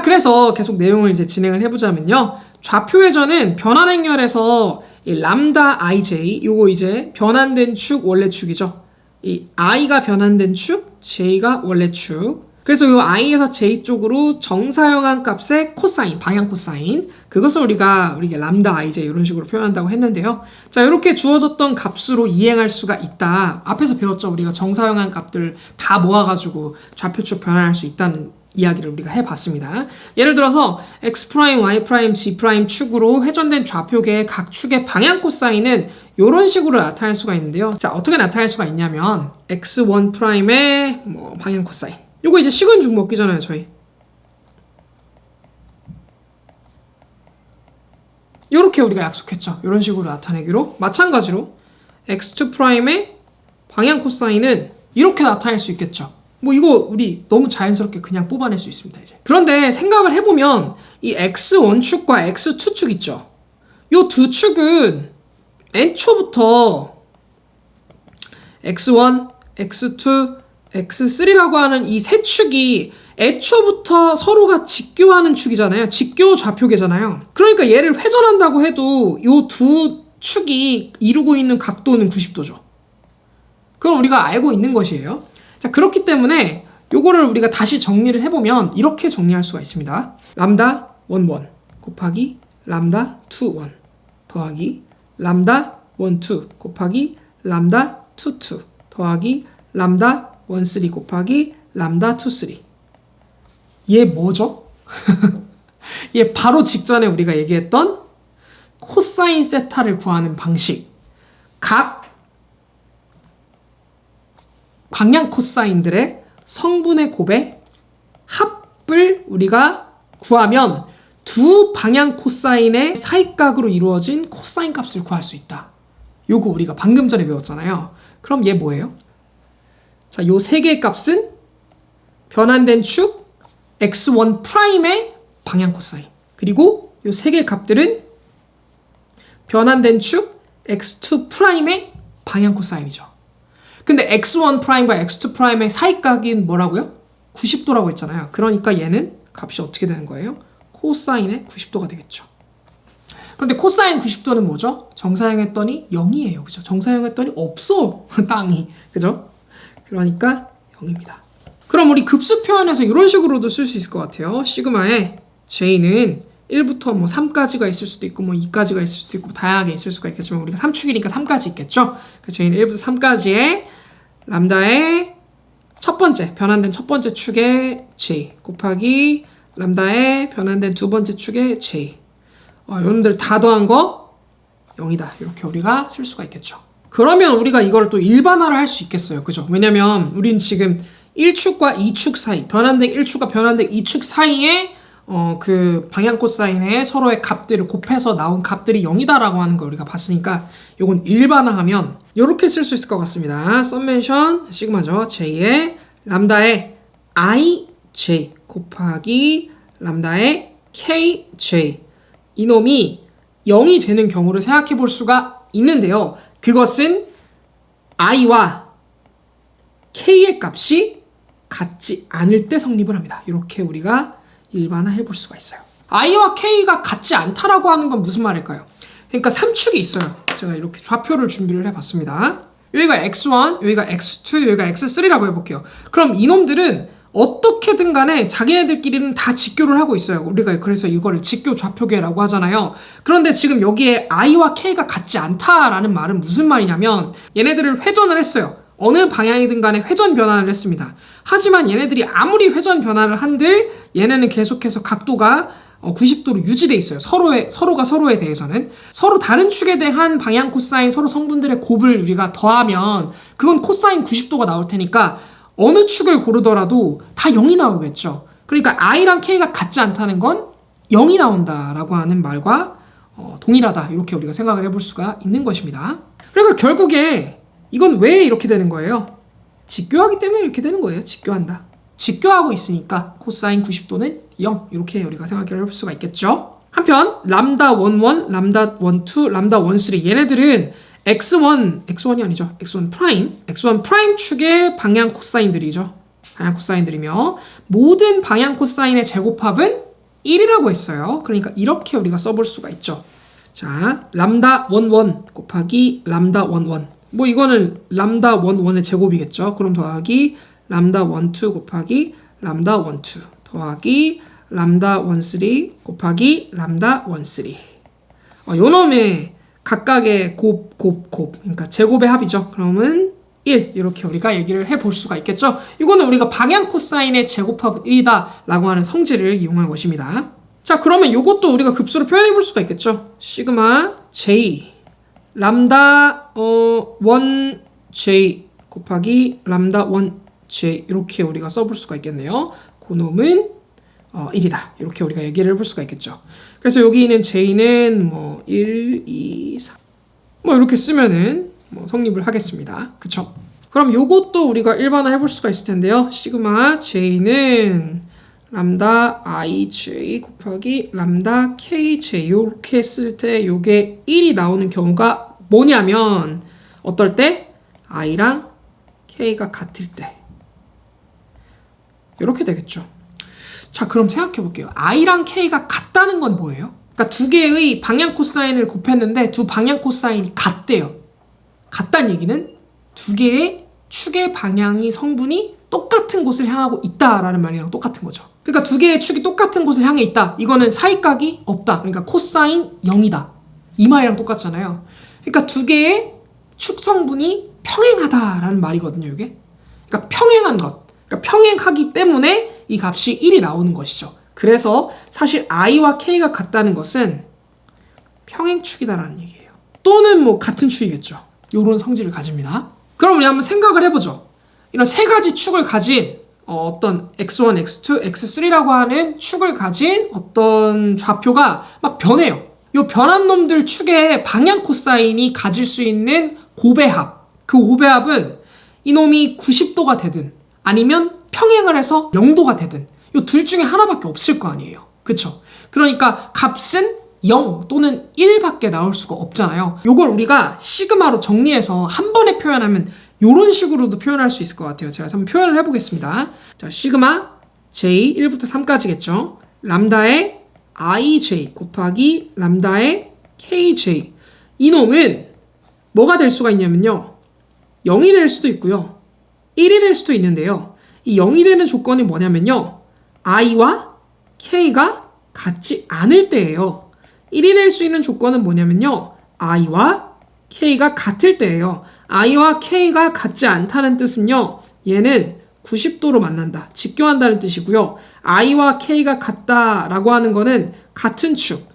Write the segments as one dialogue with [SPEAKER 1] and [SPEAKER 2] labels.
[SPEAKER 1] 그래서 계속 내용을 이제 진행을 해보자면요. 좌표 회전은 변환 행렬에서 이 람다 ij 요거 이제 변환된 축 원래 축이죠. 이 i가 변환된 축, j가 원래 축. 그래서 이 i에서 j 쪽으로 정사형한 값의 코사인, 방향 코사인, 그것을 우리가 람다 ij 이런 식으로 표현한다고 했는데요. 자, 이렇게 주어졌던 값으로 이행할 수가 있다. 앞에서 배웠죠. 우리가 정사형한 값들 다 모아가지고 좌표축 변환할 수 있다는 이야기를 우리가 해봤습니다. 예를 들어서 x', y', g' 축으로 회전된 좌표계의 각 축의 방향 코사인은 이런 식으로 나타날 수가 있는데요. 자, 어떻게 나타날 수가 있냐면 x1'의 방향 코사인. 요거 이제 식은 죽 먹기잖아요, 저희. 요렇게 우리가 약속했죠. 이런 식으로 나타내기로. 마찬가지로 x2'의 방향 코사인은 이렇게 나타낼 수 있겠죠. 이거 우리 너무 자연스럽게 그냥 뽑아낼 수 있습니다, 이제. 그런데 생각을 해보면 이 x1축과 x2축 있죠. 요 두 축은 n초부터 x1, x2, x3라고 하는 이 세 축이 애초부터 서로가 직교하는 축이잖아요. 직교 좌표계잖아요. 그러니까 얘를 회전한다고 해도 요 두 축이 이루고 있는 각도는 90도죠. 그건 우리가 알고 있는 것이에요. 자, 그렇기 때문에 요거를 우리가 다시 정리를 해보면 이렇게 정리할 수가 있습니다. 람다 1, 1 곱하기 람다 2, 1 더하기 람다 1, 2 곱하기 람다 2, 2 더하기 람다 1, 3 곱하기 람다 2, 3. 얘 뭐죠? 얘 바로 직전에 우리가 얘기했던 코사인 세타를 구하는 방식. 각 방향 코사인들의 성분의 곱의 합을 우리가 구하면 두 방향 코사인의 사이각으로 이루어진 코사인 값을 구할 수 있다. 요거 우리가 방금 전에 배웠잖아요. 그럼 얘 뭐예요? 자, 요 세 개의 값은 변환된 축 x1'의 방향 코사인, 그리고 요 세 개의 값들은 변환된 축 x2'의 방향 코사인이죠. 근데 x1'과 x2'의 사이각인 뭐라고요? 90도라고 했잖아요. 그러니까 얘는 값이 어떻게 되는 거예요? 코사인의 90도가 되겠죠. 그런데 코사인 90도는 뭐죠? 정사형 했더니 0이에요. 그죠? 정사형 했더니 없어. 땅이. 그죠? 그러니까 0입니다. 그럼 우리 급수 표현에서 이런 식으로도 쓸 수 있을 것 같아요. 시그마에 j는 1부터 3까지가 있을 수도 있고 2까지가 있을 수도 있고 다양하게 있을 수가 있겠지만 우리가 3축이니까 3까지 있겠죠. 그래서 j는 1부터 3까지의 람다의 첫 번째 변환된 첫 번째 축의 j 곱하기 람다의 변환된 두 번째 축의 j. 이놈들 다 더한 거 0이다. 이렇게 우리가 쓸 수가 있겠죠. 그러면 우리가 이걸 또 일반화를 할 수 있겠어요. 그죠? 왜냐면 우린 지금 1축과 2축 사이, 변환된 1축과 변환된 2축 사이에 그 방향 코사인의 서로의 값들을 곱해서 나온 값들이 0이다라고 하는 걸 우리가 봤으니까 요건 일반화하면 이렇게 쓸 수 있을 것 같습니다. 썸멘션 시그마죠. j의 람다의 ij 곱하기 람다의 kj, 이놈이 0이 되는 경우를 생각해 볼 수가 있는데요. 그것은 i와 k의 값이 같지 않을 때 성립을 합니다. 이렇게 우리가 일반화 해볼 수가 있어요. i와 k가 같지 않다라고 하는 건 무슨 말일까요? 그러니까 3축이 있어요. 제가 이렇게 좌표를 준비를 해봤습니다. 여기가 x1, 여기가 x2, 여기가 x3라고 해볼게요. 그럼 이놈들은 어떻게든 간에 자기네들끼리는 다 직교를 하고 있어요. 우리가 그래서 이거를 직교 좌표계라고 하잖아요. 그런데 지금 여기에 i와 k가 같지 않다라는 말은 무슨 말이냐면 얘네들을 회전을 했어요. 어느 방향이든 간에 회전 변환을 했습니다. 하지만 얘네들이 아무리 회전 변환을 한들 얘네는 계속해서 각도가 90도로 유지돼 있어요. 서로가 서로에 대해서는. 서로 다른 축에 대한 방향 코사인 서로 성분들의 곱을 우리가 더하면 그건 코사인 90도가 나올 테니까 어느 축을 고르더라도 다 0이 나오겠죠. 그러니까 i랑 k가 같지 않다는 건 0이 나온다라고 하는 말과 동일하다. 이렇게 우리가 생각을 해볼 수가 있는 것입니다. 그러니까 결국에 이건 왜 이렇게 되는 거예요? 직교하기 때문에 이렇게 되는 거예요. 직교한다. 직교하고 있으니까 코사인 90도는 0. 이렇게 우리가 생각을 해볼 수가 있겠죠. 한편 람다 11, 람다 12, 람다 13 얘네들은 x1이 아니죠. x1 프라임 축의 방향 코사인들이죠. 방향 코사인들이며 모든 방향 코사인의 제곱합은 1이라고 했어요. 그러니까 이렇게 우리가 써볼 수가 있죠. 자, 람다 11 곱하기 람다 11. 뭐 이거는 람다 11의 제곱이겠죠. 그럼 더하기 람다 12 곱하기 람다 12 더하기 람다 13 곱하기 람다 13. 요 놈의 각각의 곱. 그러니까 제곱의 합이죠. 그러면 1 이렇게 우리가 얘기를 해볼 수가 있겠죠. 이거는 우리가 방향 코사인의 제곱합 1이다 라고 하는 성질을 이용한 것입니다. 자, 그러면 이것도 우리가 급수로 표현해 볼 수가 있겠죠. 시그마 j 람다 1j 곱하기 람다 1j 이렇게 우리가 써볼 수가 있겠네요. 그놈은 1이다 이렇게 우리가 얘기를 해볼 수가 있겠죠. 그래서 여기 있는 j는 뭐 1, 2, 3 뭐 이렇게 쓰면은 뭐 성립을 하겠습니다. 그쵸? 그럼 요것도 우리가 일반화 해볼 수가 있을 텐데요. 시그마 j는 람다 ij 곱하기 람다 kj 이렇게 쓸 때 요게 1이 나오는 경우가 뭐냐면 어떨 때? i랑 k가 같을 때 이렇게 되겠죠. 자, 그럼 생각해 볼게요. i랑 k가 같다는 건 뭐예요? 그러니까 두 개의 방향 코사인을 곱했는데 두 방향 코사인이 같대요. 같다는 얘기는 두 개의 축의 방향이 성분이 똑같은 곳을 향하고 있다라는 말이랑 똑같은 거죠. 그러니까 두 개의 축이 똑같은 곳을 향해 있다. 이거는 사이각이 없다. 그러니까 코사인 0이다. 이 말이랑 똑같잖아요. 그러니까 두 개의 축 성분이 평행하다라는 말이거든요. 이게. 그러니까 평행한 것. 그러니까 평행하기 때문에 이 값이 1이 나오는 것이죠. 그래서 사실 i와 k가 같다는 것은 평행축이다라는 얘기예요. 또는 뭐 같은 축이겠죠. 이런 성질을 가집니다. 그럼 우리 한번 생각을 해보죠. 이런 세 가지 축을 가진 어떤 x1, x2, x3라고 하는 축을 가진 어떤 좌표가 막 변해요. 이 변한 놈들 축의 방향 코사인이 가질 수 있는 곱의 합. 그 곱의 합은 이놈이 90도가 되든 아니면 평행을 해서 0도가 되든 이 둘 중에 하나밖에 없을 거 아니에요. 그쵸? 그러니까 값은 0 또는 1밖에 나올 수가 없잖아요. 요걸 우리가 시그마로 정리해서 한 번에 표현하면 이런 식으로도 표현할 수 있을 것 같아요. 제가 한번 표현을 해보겠습니다. 자, 시그마 j 1부터 3까지겠죠. 람다의 ij 곱하기 람다의 kj. 이놈은 뭐가 될 수가 있냐면요. 0이 될 수도 있고요. 1이 될 수도 있는데요. 이 0이 되는 조건이 뭐냐면요. i와 k가 같지 않을 때예요. 1이 될 수 있는 조건은 뭐냐면요. i와 k가 같을 때예요. i와 k가 같지 않다는 뜻은요. 얘는 90도로 만난다. 직교한다는 뜻이고요. i와 k가 같다라고 하는 거는 같은 축.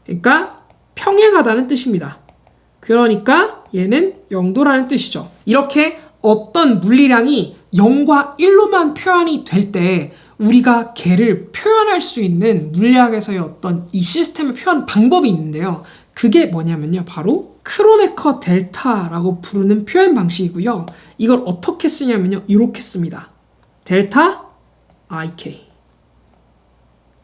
[SPEAKER 1] 그러니까 평행하다는 뜻입니다. 그러니까 얘는 0도라는 뜻이죠. 이렇게 어떤 물리량이 0과 1로만 표현이 될 때 우리가 걔를 표현할 수 있는 물리학에서의 어떤 이 시스템의 표현 방법이 있는데요. 그게 뭐냐면요. 바로 크로네커 델타라고 부르는 표현 방식이고요. 이걸 어떻게 쓰냐면요. 이렇게 씁니다. 델타 IK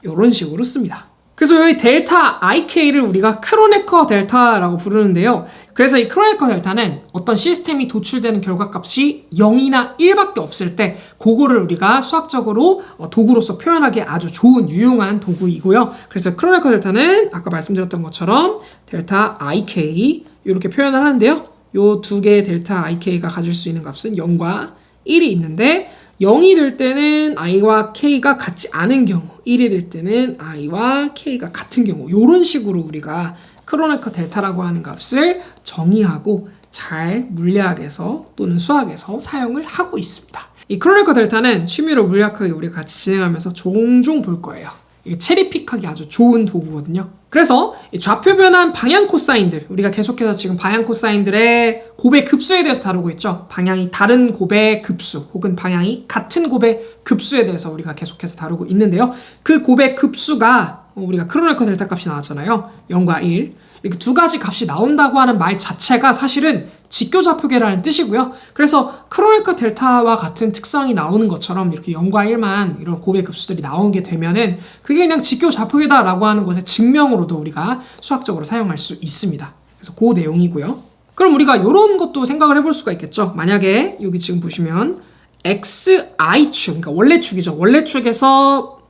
[SPEAKER 1] 이런 식으로 씁니다. 그래서 여기 델타 IK를 우리가 크로네커 델타라고 부르는데요. 그래서 이 크로네커 델타는 어떤 시스템이 도출되는 결과값이 0이나 1밖에 없을 때 그거를 우리가 수학적으로 도구로서 표현하기에 아주 좋은 유용한 도구이고요. 그래서 크로네커 델타는 아까 말씀드렸던 것처럼 델타 IK 이렇게 표현을 하는데요. 이 두 개의 델타 IK가 가질 수 있는 값은 0과 1이 있는데 0이 될 때는 i와 k가 같지 않은 경우, 1이 될 때는 i와 k가 같은 경우 이런 식으로 우리가 크로네커 델타라고 하는 값을 정의하고 잘 물리학에서 또는 수학에서 사용을 하고 있습니다. 이 크로네커 델타는 취미로 물리학하게 우리가 같이 진행하면서 종종 볼 거예요. 이게 체리픽하기 아주 좋은 도구거든요. 그래서 이 좌표 변환 방향 코사인들, 우리가 계속해서 지금 방향 코사인들의 곱의 급수에 대해서 다루고 있죠. 방향이 다른 곱의 급수 혹은 방향이 같은 곱의 급수에 대해서 우리가 계속해서 다루고 있는데요. 그 곱의 급수가 우리가 크로네커 델타 값이 나왔잖아요. 0과 1. 이렇게 두 가지 값이 나온다고 하는 말 자체가 사실은 직교좌표계라는 뜻이고요. 그래서 크로네커 델타와 같은 특성이 나오는 것처럼 이렇게 0과 1만 이런 곱의 급수들이 나오게 되면은 그게 그냥 직교좌표계다라고 하는 것의 증명으로도 우리가 수학적으로 사용할 수 있습니다. 그래서 그 내용이고요. 그럼 우리가 이런 것도 생각을 해볼 수가 있겠죠. 만약에 여기 지금 보시면 XI축, 그러니까 원래축이죠. 원래축에서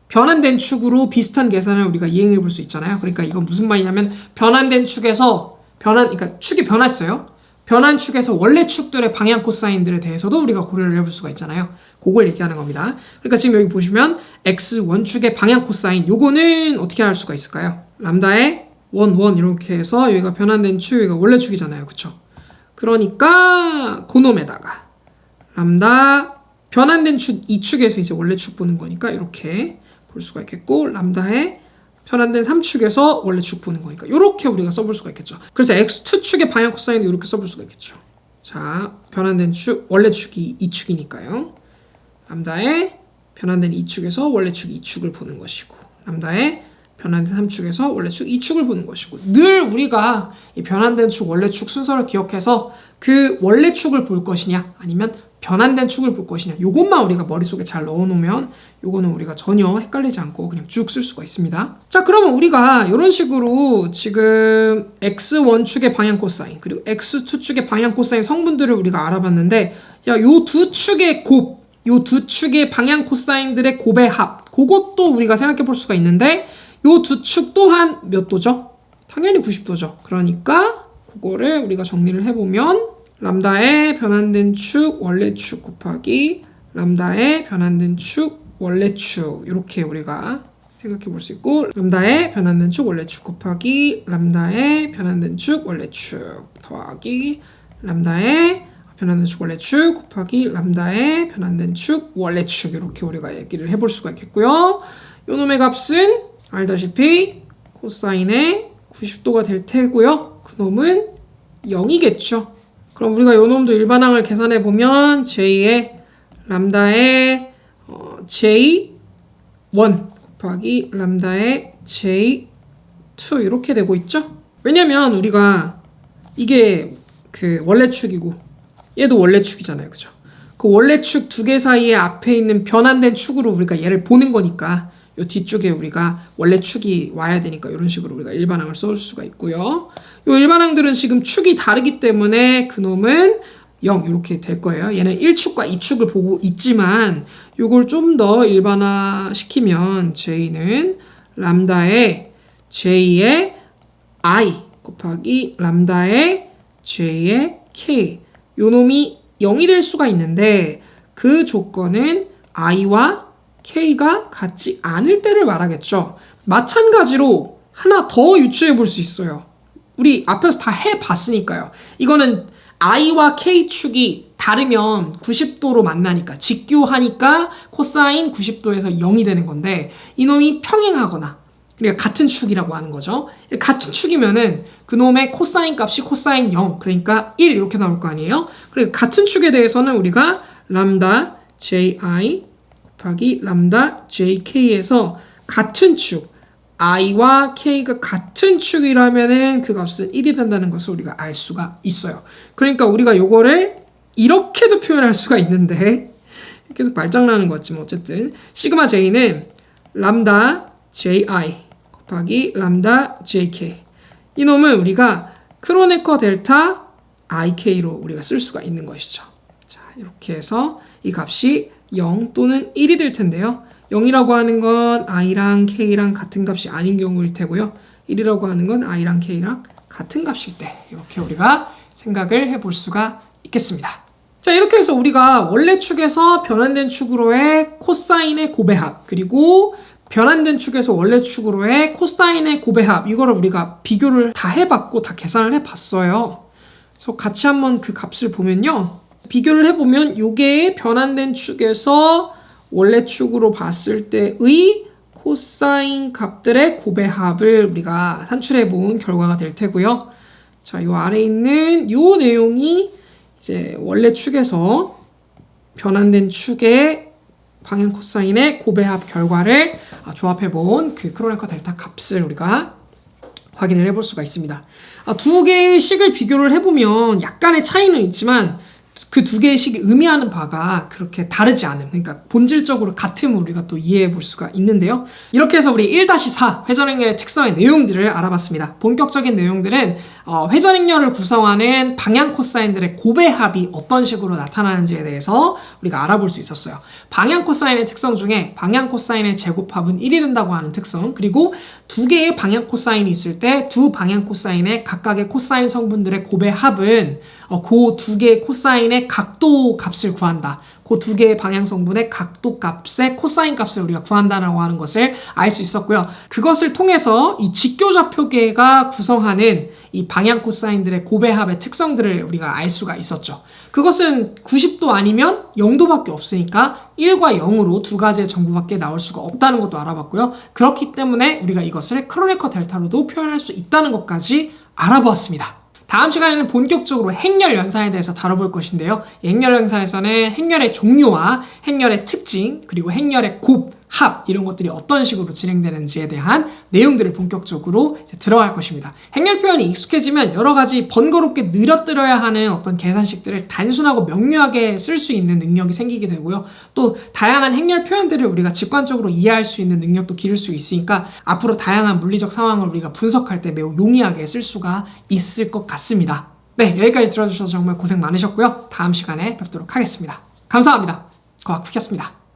[SPEAKER 1] 변환된 축으로 비슷한 계산을 우리가 이행해 볼 수 있잖아요. 그러니까 이건 무슨 말이냐면 변환된 축에서 그러니까 축이 변했어요. 변환 축에서 원래 축들의 방향 코사인들에 대해서도 우리가 고려를 해볼 수가 있잖아요. 그걸 얘기하는 겁니다. 그러니까 지금 여기 보시면 x1축의 방향 코사인 요거는 어떻게 할 수가 있을까요? 람다의 1 이렇게 해서 여기가 변환된 축, 여기가 원래 축이잖아요. 그쵸? 그러니까 그놈에다가 람다 변환된 축 2축에서 이제 원래 축 보는 거니까 이렇게 볼 수가 있겠고, 람다의 변환된 3축에서 원래 축 보는 거니까 이렇게 우리가 써볼 수가 있겠죠. 그래서 x2축의 방향 코사인도 이렇게 써볼 수가 있겠죠. 자, 변환된 축, 원래 축이 2축이니까요. 람다의 변환된 2축에서 원래 축 2축을 보는 것이고, 람다의 변환된 3축에서 원래 축 2축을 보는 것이고, 늘 우리가 이 변환된 축, 원래 축 순서를 기억해서 그 원래 축을 볼 것이냐 아니면 변환된 축을 볼 것이냐 요것만 우리가 머릿속에 잘 넣어놓으면 요거는 우리가 전혀 헷갈리지 않고 그냥 쭉 쓸 수가 있습니다. 자, 그러면 우리가 이런 식으로 지금 x1축의 방향 코사인 그리고 x2축의 방향 코사인 성분들을 우리가 알아봤는데, 야, 요 두 축의 요 두 축의 방향 코사인들의 곱의 합, 그것도 우리가 생각해 볼 수가 있는데, 요 두 축 또한 몇 도죠? 당연히 90도죠. 그러니까 그거를 우리가 정리를 해보면 람다의 변환된 축 원래 축 곱하기 람다의 변환된 축 원래 축, 이렇게 우리가 생각해 볼 수 있고, 람다의 변환된 축 원래 축 곱하기 람다의 변환된 축 원래 축 더하기 람다의 변환된 축 원래 축 곱하기 람다의 변환된 축 원래 축, 이렇게 우리가 얘기를 해볼 수가 있겠고요. 요 놈의 값은 알다시피 코사인의 90도가 될 테고요. 그 놈은 0이겠죠. 그럼 우리가 요 놈도 일반항을 계산해 보면 J의 람다의 J1 곱하기 람다의 J2 이렇게 되고 있죠. 왜냐면 우리가 이게 그 원래 축이고 얘도 원래 축이잖아요. 그죠? 그 원래 축 두 개 사이에 앞에 있는 변환된 축으로 우리가 얘를 보는 거니까 요 뒤쪽에 우리가 원래 축이 와야 되니까 이런 식으로 우리가 일반항을 써줄 수가 있고요. 요 일반항들은 지금 축이 다르기 때문에 그놈은 0 이렇게 될 거예요. 얘는 1축과 2축을 보고 있지만 요걸 좀 더 일반화 시키면 J는 람다의 J의 I 곱하기 람다의 J의 K, 요 놈이 0이 될 수가 있는데 그 조건은 I와 K가 같지 않을 때를 말하겠죠. 마찬가지로 하나 더 유추해 볼 수 있어요. 우리 앞에서 다 해봤으니까요. 이거는 I와 K축이 다르면 90도로 만나니까 직교하니까 코사인 90도에서 0이 되는 건데, 이놈이 평행하거나 그러니까 같은 축이라고 하는 거죠. 같은 축이면은 그놈의 코사인 값이 코사인 0, 그러니까 1 이렇게 나올 거 아니에요. 그러니까 같은 축에 대해서는 우리가 람다 JI 곱하기 람다 JK에서 같은 축 I와 K가 같은 축이라면은 그 값은 1이 된다는 것을 우리가 알 수가 있어요. 그러니까 우리가 요거를 이렇게도 표현할 수가 있는데, 계속 말장난하는 것 같지만 어쨌든 시그마 J는 람다 JI 곱하기 람다 JK, 이놈은 우리가 크로네커 델타 IK로 우리가 쓸 수가 있는 것이죠. 자, 이렇게 해서 이 값이 0 또는 1이 될 텐데요. 0이라고 하는 건 I랑 K랑 같은 값이 아닌 경우일 테고요. 1이라고 하는 건 I랑 K랑 같은 값일 때, 이렇게 우리가 생각을 해볼 수가 있겠습니다. 자, 이렇게 해서 우리가 원래 축에서 변환된 축으로의 코사인의 곱의합, 그리고 변환된 축에서 원래 축으로의 코사인의 곱의합, 이거를 우리가 비교를 다 해봤고 다 계산을 해봤어요. 그래서 같이 한번 그 값을 보면요. 비교를 해보면 요게 변환된 축에서 원래 축으로 봤을 때의 코사인 값들의 곱의 합을 우리가 산출해 본 결과가 될 테고요. 자, 요 아래에 있는 요 내용이 이제 원래 축에서 변환된 축의 방향 코사인의 곱의 합 결과를 조합해 본 그 크로네커 델타 값을 우리가 확인을 해볼 수가 있습니다. 두 개의 식을 비교를 해보면 약간의 차이는 있지만 그 두 개의 식이 의미하는 바가 그렇게 다르지 않음, 그러니까 본질적으로 같음을 우리가 또 이해해 볼 수가 있는데요. 이렇게 해서 우리 1-4 회전행렬의 특성의 내용들을 알아봤습니다. 본격적인 내용들은 회전 행렬을 구성하는 방향 코사인들의 곱의 합이 어떤 식으로 나타나는지에 대해서 우리가 알아볼 수 있었어요. 방향 코사인의 특성 중에 방향 코사인의 제곱합은 1이 된다고 하는 특성, 그리고 두 개의 방향 코사인이 있을 때 두 방향 코사인의 각각의 코사인 성분들의 곱의 합은 그 두 개의 코사인의 각도 값을 구한다. 그 두 개의 방향 성분의 각도 값의 코사인 값을 우리가 구한다라고 하는 것을 알 수 있었고요. 그것을 통해서 이 직교좌표계가 구성하는 이 방향 코사인들의 곱의 합의 특성들을 우리가 알 수가 있었죠. 그것은 90도 아니면 0도밖에 없으니까 1과 0으로 두 가지의 정보밖에 나올 수가 없다는 것도 알아봤고요. 그렇기 때문에 우리가 이것을 크로네커 델타로도 표현할 수 있다는 것까지 알아보았습니다. 다음 시간에는 본격적으로 행렬 연산에 대해서 다뤄볼 것인데요. 행렬 연산에서는 행렬의 종류와 행렬의 특징, 그리고 행렬의 곱, 합 이런 것들이 어떤 식으로 진행되는지에 대한 내용들을 본격적으로 들어갈 것입니다. 행렬 표현이 익숙해지면 여러 가지 번거롭게 늘어뜨려야 하는 어떤 계산식들을 단순하고 명료하게 쓸 수 있는 능력이 생기게 되고요. 또 다양한 행렬 표현들을 우리가 직관적으로 이해할 수 있는 능력도 기를 수 있으니까 앞으로 다양한 물리적 상황을 우리가 분석할 때 매우 용이하게 쓸 수가 있을 것 같습니다. 네, 여기까지 들어주셔서 정말 고생 많으셨고요. 다음 시간에 뵙도록 하겠습니다. 감사합니다. 과학풀이였습니다.